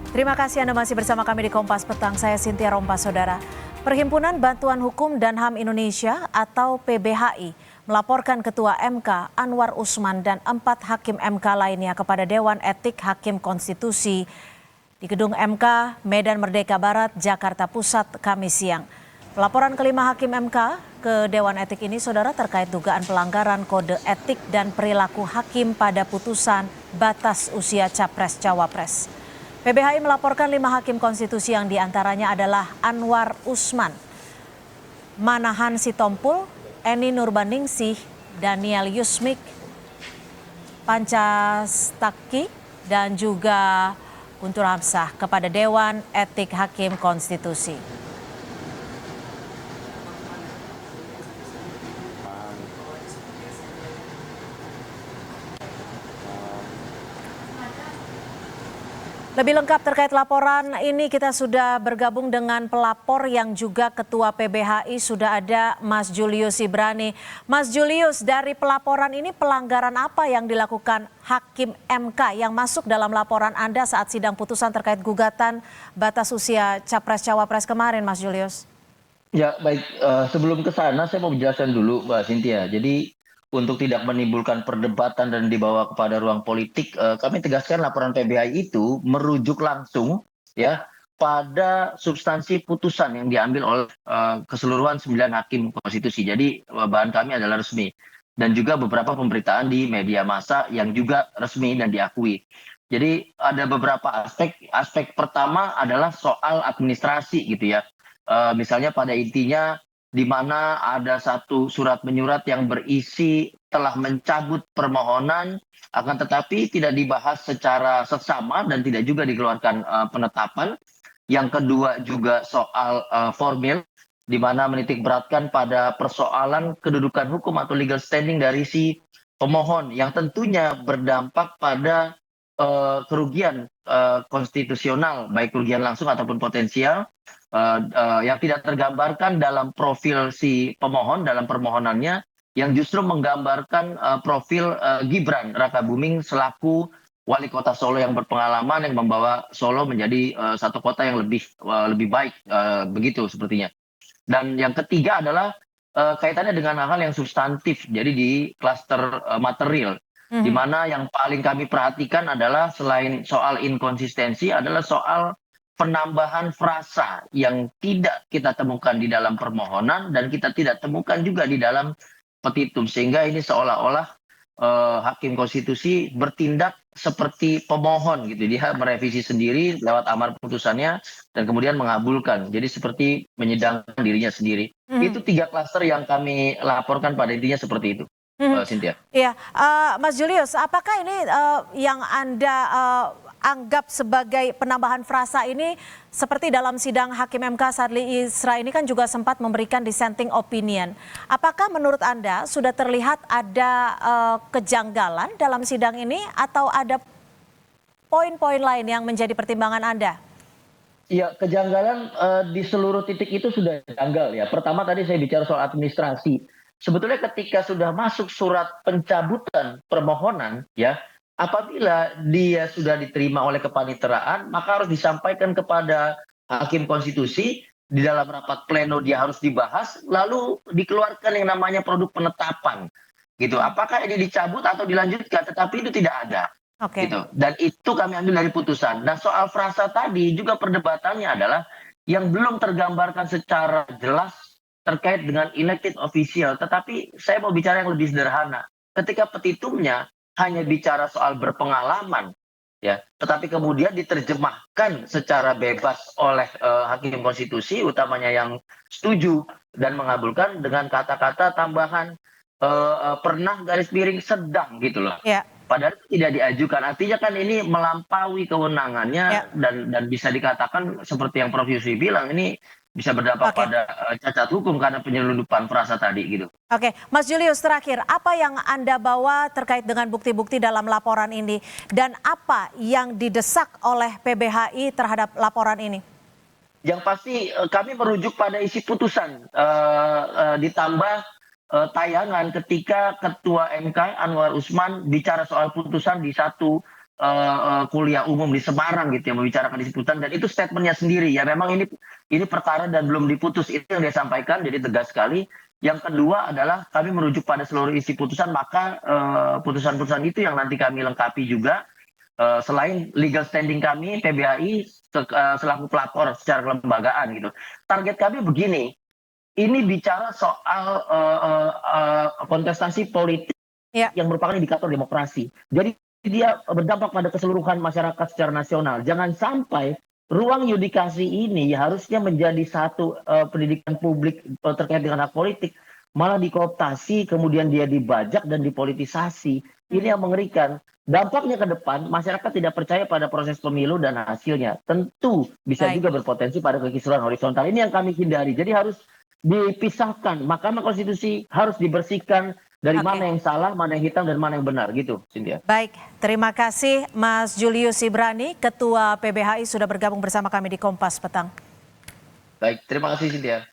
Terima kasih Anda masih bersama kami di Kompas Petang. Saya Cynthia Rompas, Saudara. Perhimpunan Bantuan Hukum dan HAM Indonesia atau PBHI melaporkan Ketua MK Anwar Usman dan 4 hakim MK lainnya kepada Dewan Etik Hakim Konstitusi di Gedung MK Medan Merdeka Barat, Jakarta Pusat, Kamis siang. Pelaporan kelima hakim MK ke Dewan Etik ini, Saudara, terkait dugaan pelanggaran kode etik dan perilaku hakim pada putusan batas usia Capres-Cawapres. PBHI melaporkan 5 hakim konstitusi yang diantaranya adalah Anwar Usman, Manahan Sitompul, Eni Nurbaningsih, Daniel Yusmik, Pancastaki, dan juga Guntur Hamzah kepada Dewan Etik Hakim Konstitusi. Lebih lengkap terkait laporan ini kita sudah bergabung dengan pelapor yang juga Ketua PBHI, sudah ada Mas Julius Ibrani. Mas Julius, dari pelaporan ini pelanggaran apa yang dilakukan Hakim MK yang masuk dalam laporan Anda saat sidang putusan terkait gugatan batas usia Capres-Cawapres kemarin, Mas Julius? Ya, baik. Sebelum ke sana, saya mau menjelaskan dulu, Mbak Cynthia. Jadi, untuk tidak menimbulkan perdebatan dan dibawa kepada ruang politik, kami tegaskan laporan PBHI itu merujuk langsung ya pada substansi putusan yang diambil oleh keseluruhan 9 hakim konstitusi. Jadi, bahan kami adalah resmi. Dan juga beberapa pemberitaan di media massa yang juga resmi dan diakui. Jadi, ada beberapa aspek. Aspek pertama adalah soal administrasi gitu ya. Misalnya pada intinya di mana ada satu surat menyurat yang berisi telah mencabut permohonan, akan tetapi tidak dibahas secara seksama dan tidak juga dikeluarkan penetapan. Yang kedua juga soal formil, di mana menitik beratkan pada persoalan kedudukan hukum atau legal standing dari si pemohon, yang tentunya berdampak pada kerugian konstitusional, baik kerugian langsung ataupun potensial, yang tidak tergambarkan dalam profil si pemohon dalam permohonannya, yang justru menggambarkan profil Gibran Rakabuming selaku wali kota Solo yang berpengalaman, yang membawa Solo menjadi satu kota yang lebih baik, begitu sepertinya. Dan yang ketiga adalah kaitannya dengan hal-hal yang substantif, jadi di klaster material, di mana yang paling kami perhatikan adalah selain soal inkonsistensi adalah soal penambahan frasa yang tidak kita temukan di dalam permohonan dan kita tidak temukan juga di dalam petitum, sehingga ini seolah-olah hakim konstitusi bertindak seperti pemohon gitu, dia merevisi sendiri lewat amar putusannya dan kemudian mengabulkan, jadi seperti menyidangkan dirinya sendiri. Itu 3 klaster yang kami laporkan, pada intinya seperti itu, Cynthia. Iya, Mas Julius, apakah ini yang Anda anggap sebagai penambahan frasa ini seperti dalam sidang Hakim MK Sadli Isra ini kan juga sempat memberikan dissenting opinion. Apakah menurut Anda sudah terlihat ada kejanggalan dalam sidang ini atau ada poin-poin lain yang menjadi pertimbangan Anda? Ya, kejanggalan di seluruh titik itu sudah janggal ya. Pertama tadi saya bicara soal administrasi. Sebetulnya ketika sudah masuk surat pencabutan permohonan ya, apabila dia sudah diterima oleh kepaniteraan, maka harus disampaikan kepada hakim konstitusi, di dalam rapat pleno dia harus dibahas, lalu dikeluarkan yang namanya produk penetapan. Gitu. Apakah ini dicabut atau dilanjutkan? Tetapi itu tidak ada. Oke. Gitu. Dan itu kami ambil dari putusan. Nah, soal frasa tadi juga perdebatannya adalah yang belum tergambarkan secara jelas terkait dengan elected official. Tetapi saya mau bicara yang lebih sederhana. Ketika petitumnya hanya bicara soal berpengalaman, ya, tetapi kemudian diterjemahkan secara bebas oleh hakim konstitusi, utamanya yang setuju dan mengabulkan dengan kata-kata tambahan pernah garis miring sedang gitu loh. Ya. Padahal tidak diajukan. Artinya kan ini melampaui kewenangannya, dan bisa dikatakan seperti yang Prof Yusri bilang, ini bisa berdampak pada cacat hukum karena penyelundupan frasa tadi gitu. Oke, Mas Julius, terakhir, apa yang Anda bawa terkait dengan bukti-bukti dalam laporan ini dan apa yang didesak oleh PBHI terhadap laporan ini? Yang pasti kami merujuk pada isi putusan, ditambah tayangan ketika Ketua MK Anwar Usman bicara soal putusan di satu kuliah umum di Semarang gitu ya, membicarakan isi putusan, dan itu statementnya sendiri ya, memang ini perkara dan belum diputus, itu yang dia sampaikan, jadi tegas sekali. Yang kedua adalah kami merujuk pada seluruh isi putusan, maka putusan-putusan itu yang nanti kami lengkapi juga. Selain legal standing kami PBHI selaku pelapor secara kelembagaan gitu. Target kami begini, ini bicara soal kontestasi politik Ya, yang merupakan indikator demokrasi. Jadi dia berdampak pada keseluruhan masyarakat secara nasional. Jangan sampai ruang yudikasi ini harusnya menjadi satu pendidikan publik terkait dengan hak politik, malah dikooptasi, kemudian dia dibajak dan dipolitisasi. Ini yang mengerikan. Dampaknya ke depan, masyarakat tidak percaya pada proses pemilu dan hasilnya. Tentu bisa baik. juga berpotensi pada kekisruhan horizontal. Ini yang kami hindari. Jadi harus dipisahkan. Mahkamah Konstitusi harus dibersihkan dari Oke. mana yang salah, mana yang hitam, dan mana yang benar. Gitu, Cynthia. Baik, terima kasih Mas Julius Ibrani, Ketua PBHI sudah bergabung bersama kami di Kompas Petang. Baik, terima kasih, Cynthia.